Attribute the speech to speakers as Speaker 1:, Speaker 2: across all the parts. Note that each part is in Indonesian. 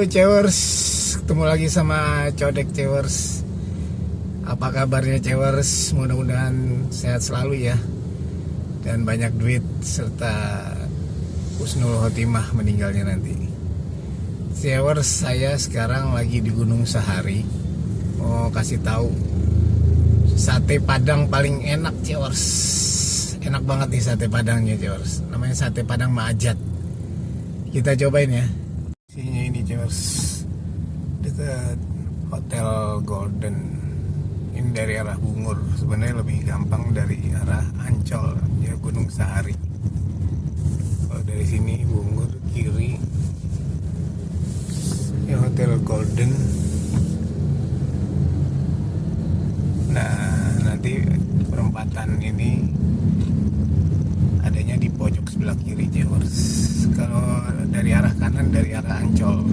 Speaker 1: Cewers, ketemu lagi sama Codek Cewers. Apa kabarnya Cewers? Mudah-mudahan sehat selalu ya, dan banyak duit serta husnul khotimah meninggalnya nanti. Cewers, saya sekarang lagi di Gunung Sahari. Mau kasih tahu sate Padang paling enak Cewers. Enak banget nih sate Padangnya Cewers. Namanya sate Padang Maajat. Kita cobain ya. Sini ini Cewers, dekat Hotel Golden. Ini dari arah Bungur. Sebenarnya lebih gampang dari arah Ancol ya, Gunung Sahari. Kalau dari sini Bungur kiri, ini Hotel Golden. Nah, nanti perempatan ini adanya di pojok sebelah kiri Cewers. Kalau dari arah kanan, dari arah Ancol.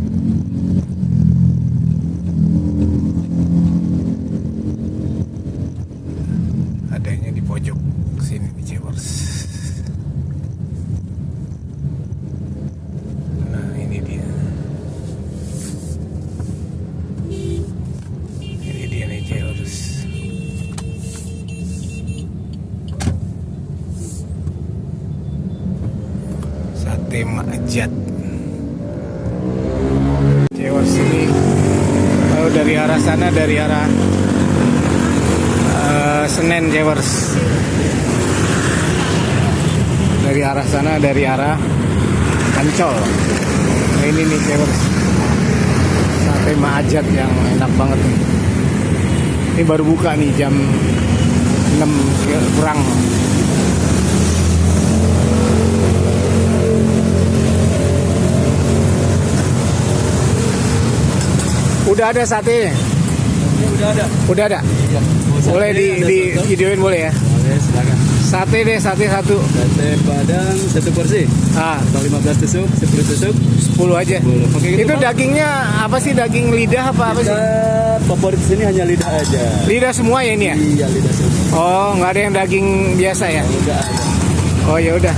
Speaker 1: Adanya di pojok sini nih Cewers. Nah, ini dia. Ini dia nih Cewers. Sate Maajat. Cewers ini kalau dari arah sana, dari arah Senen Cewers. Dari arah sana, dari arah Ancol. Nah, ini nih Cewers, sate Maajat yang enak banget nih. Ini baru buka nih jam 6 kurang. Udah ada sate? Udah ada.
Speaker 2: Ya,
Speaker 1: boleh di videoin boleh ya?
Speaker 2: Boleh, silakan.
Speaker 1: Sate deh, sate satu.
Speaker 2: Sate Padang satu porsi.
Speaker 1: Ah,
Speaker 2: Atau 15 tusuk, 10 tusuk.
Speaker 1: 10 aja.
Speaker 2: 10. Oke, gitu,
Speaker 1: Itu
Speaker 2: Pak.
Speaker 1: dagingnya apa sih? Daging lidah apa sih?
Speaker 2: Kita favorit sini hanya lidah aja.
Speaker 1: Lidah semua ya ini ya?
Speaker 2: Iya, lidah semua.
Speaker 1: Oh, nggak ada yang daging biasa ya?
Speaker 2: Enggak ada.
Speaker 1: Oh ya udah.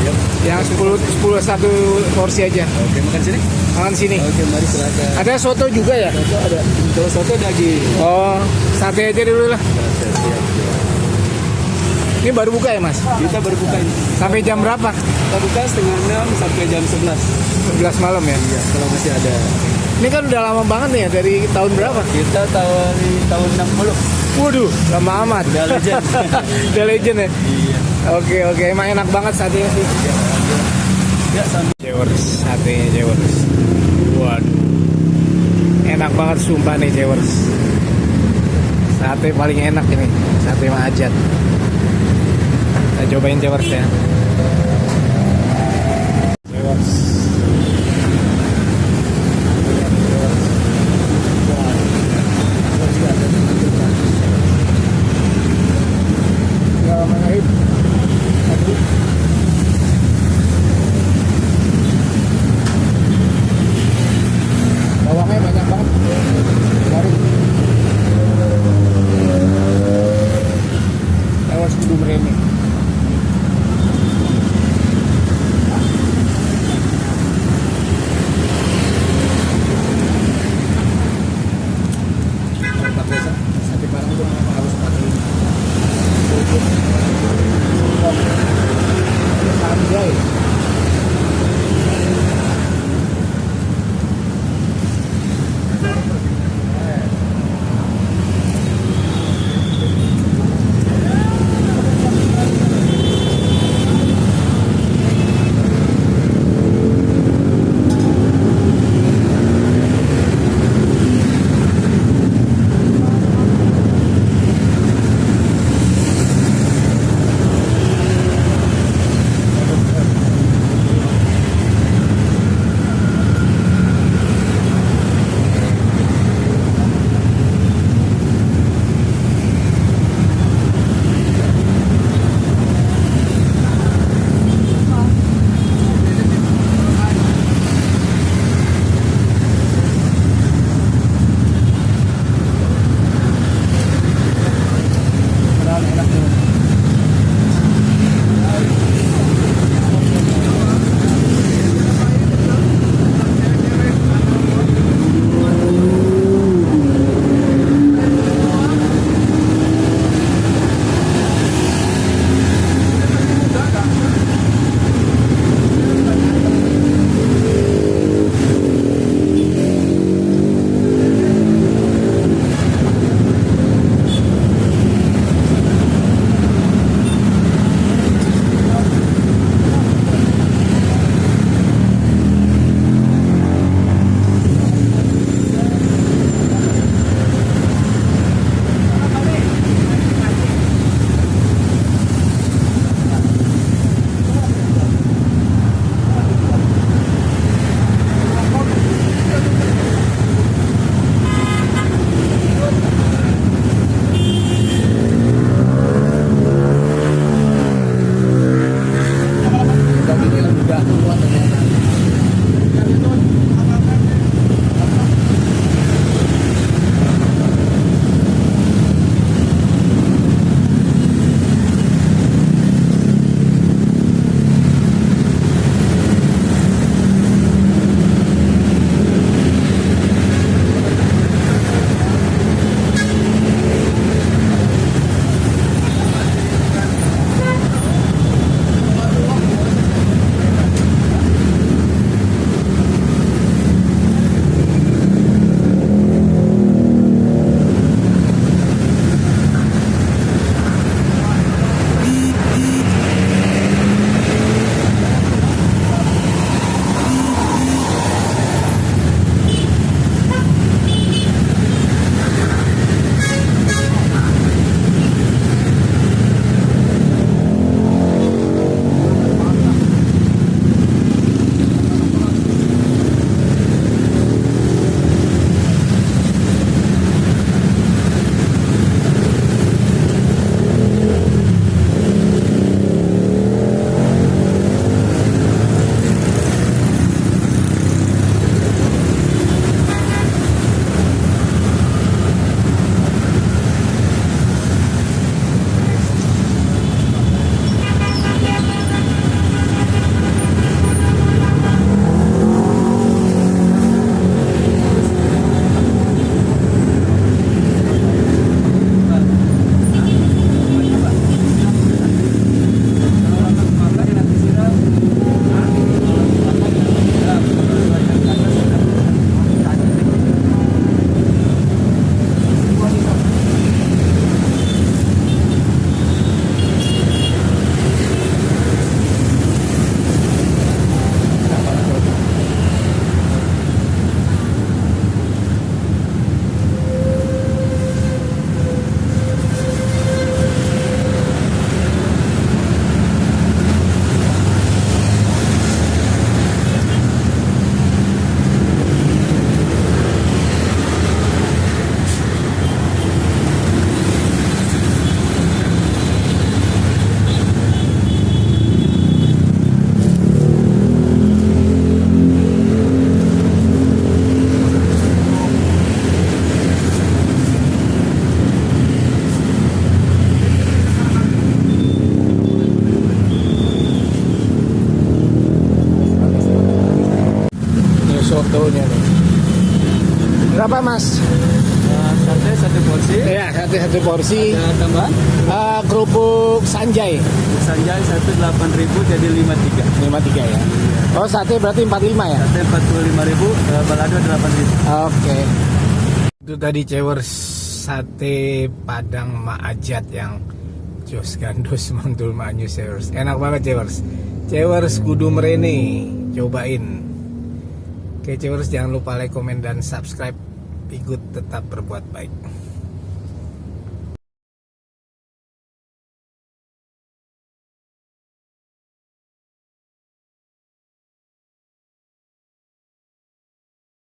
Speaker 2: Yuk.
Speaker 1: Yang 10 satu porsi aja.
Speaker 2: Oke, makan sini.
Speaker 1: Makan sini.
Speaker 2: Oke, mari silakan.
Speaker 1: Ada soto juga ya?
Speaker 2: Soto ada. Kalau soto daging.
Speaker 1: Oh, sate aja dulu lah.
Speaker 2: Oke, siap.
Speaker 1: Ini baru buka ya Mas?
Speaker 2: Kita berbuka ini.
Speaker 1: Sampai jam berapa?
Speaker 2: Kita buka setengah 6 sampai jam 11.
Speaker 1: 11 malam ya?
Speaker 2: Iya, kalau masih ada.
Speaker 1: Ini kan udah lama banget nih ya, dari tahun berapa?
Speaker 2: Kita tahun 60.
Speaker 1: Waduh, lama amat.
Speaker 2: Udah legend.
Speaker 1: Udah legend ya?
Speaker 2: Iya.
Speaker 1: Oke, emang enak banget satenya sih.
Speaker 2: Ya, sambil.
Speaker 1: Cewers, satenya Cewers. Waduh, enak banget sumpah nih Cewers. Sate paling enak ini, sate Maajat. Kita cobain Cewers ya. Cewers. Bawangnya banyak banget. Garing. Awas kudu meremeh. Sate Padang itu harus pakai anjay. Berapa mas?
Speaker 2: Sate satu porsi.
Speaker 1: Ya, satu porsi.
Speaker 2: Ada tambahan?
Speaker 1: Kerupuk Sanjay
Speaker 2: Sanjay satu 8.000 jadi 53.
Speaker 1: 53 ya. Oh sate berarti 45 ya.
Speaker 2: Sate 45.000, balado 8.000.
Speaker 1: Oke. Itu tadi Cewers sate Padang Mak Ajat yang jos gandos mantul manyu Cewers. Enak banget Cewers. Cewers kudu merene, cobain. Oke Cewers, jangan lupa like, komen dan subscribe. Ikut tetap berbuat baik.